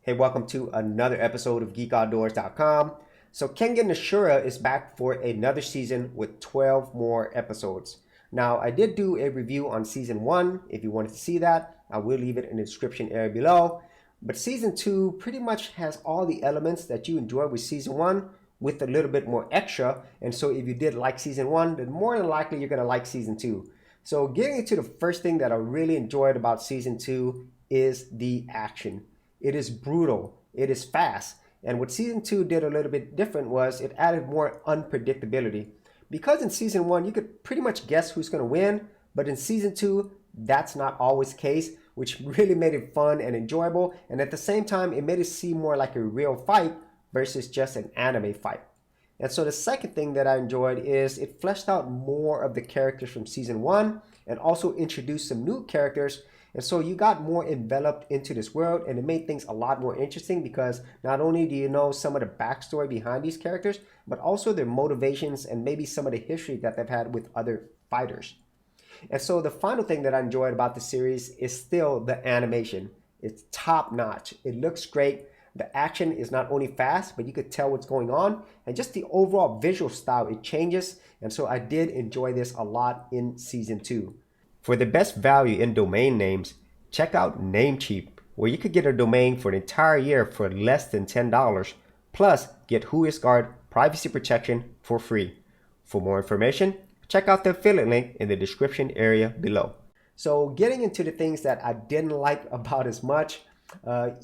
Hey, welcome to another episode of GeekOutdoors.com. So Kengan Ashura is back for another season with 12 more episodes. Now, I did do a review on Season 1. If you wanted to see that, I will leave it in the description area below. But Season 2 pretty much has all the elements that you enjoy with Season 1 with a little bit more extra. And so if you did like Season 1, then more than likely you're going to like Season 2. So getting into the first thing that I really enjoyed about Season 2 is the action. It is brutal, it is fast, and what Season 2 did a little bit different was it added more unpredictability. Because in Season 1 you could pretty much guess who's going to win, but in Season 2 that's not always the case, which really made it fun and enjoyable, and at the same time it made it seem more like a real fight versus just an anime fight. And so the second thing that I enjoyed is it fleshed out more of the characters from Season 1 and also introduced some new characters. And so you got more enveloped into this world, and it made things a lot more interesting because not only do you know some of the backstory behind these characters, but also their motivations and maybe some of the history that they've had with other fighters. And so the final thing that I enjoyed about the series is still the animation. It's top notch. It looks great. The action is not only fast, but you could tell what's going on. And just the overall visual style, it changes. And so I did enjoy this a lot in Season 2. For the best value in domain names, check out Namecheap, where you could get a domain for an entire year for less than $10, plus get WhoisGuard privacy protection for free. For more information, check out the affiliate link in the description area below. So getting into the things that I didn't like about as much,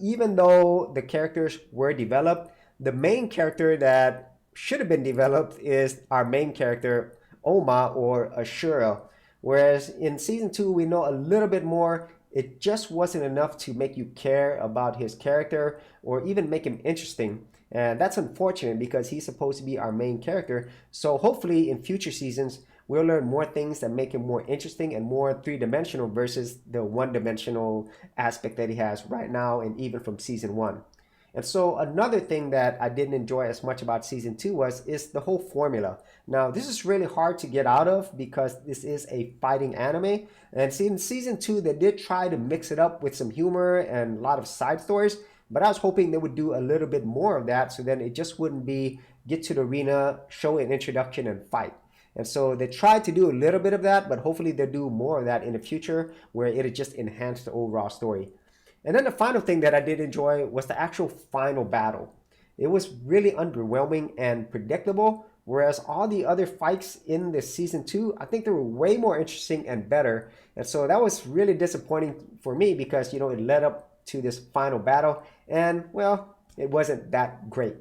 even though the characters were developed, the main character that should have been developed is our main character, Oma or Ashura. Whereas in Season 2, we know a little bit more. It just wasn't enough to make you care about his character or even make him interesting. And that's unfortunate because he's supposed to be our main character. So hopefully in future seasons, we'll learn more things that make him more interesting and more three-dimensional versus the one-dimensional aspect that he has right now and even from Season 1. And so another thing that I didn't enjoy as much about Season 2 is the whole formula. Now, this is really hard to get out of because this is a fighting anime. And in Season 2, they did try to mix it up with some humor and a lot of side stories. But I was hoping they would do a little bit more of that so then it just wouldn't be get to the arena, show an introduction, and fight. And so they tried to do a little bit of that, but hopefully they'll do more of that in the future where it'll just enhance the overall story. And then the final thing that I did enjoy was the actual final battle. It was really underwhelming and predictable, whereas all the other fights in the Season 2, I think they were way more interesting and better. And so that was really disappointing for me because, it led up to this final battle and, well, it wasn't that great.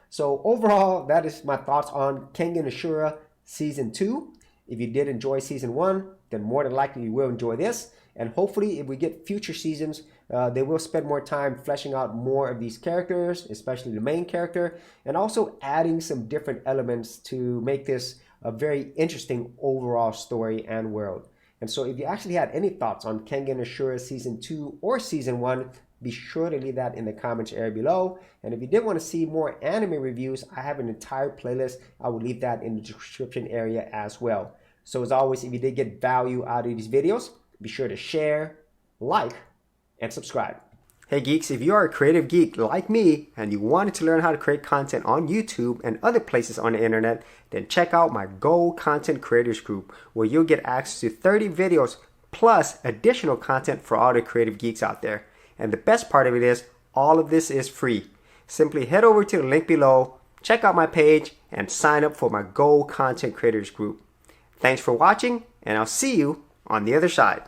So overall, that is my thoughts on Kengan Ashura Season 2. If you did enjoy Season 1, then more than likely you will enjoy this. And hopefully if we get future seasons, they will spend more time fleshing out more of these characters, especially the main character, and also adding some different elements to make this a very interesting overall story and world. And so if you actually had any thoughts on Kengan Ashura Season 2 or Season 1, be sure to leave that in the comments area below. And if you did want to see more anime reviews, I have an entire playlist. I will leave that in the description area as well. So as always, if you did get value out of these videos, be sure to share, like, and subscribe. Hey geeks, if you are a creative geek like me and you wanted to learn how to create content on YouTube and other places on the internet, then check out my Gold Content Creators Group where you'll get access to 30 videos plus additional content for all the creative geeks out there. And the best part of it is, all of this is free. Simply head over to the link below, check out my page, and sign up for my Gold Content Creators Group. Thanks for watching, and I'll see you on the other side.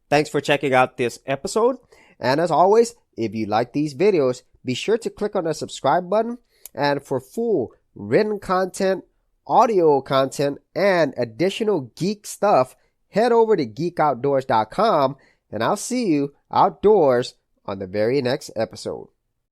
Thanks for checking out this episode. And as always, if you like these videos, be sure to click on the subscribe button. And for full written content, audio content, and additional geek stuff, head over to geekoutdoors.com. And I'll see you outdoors on the very next episode.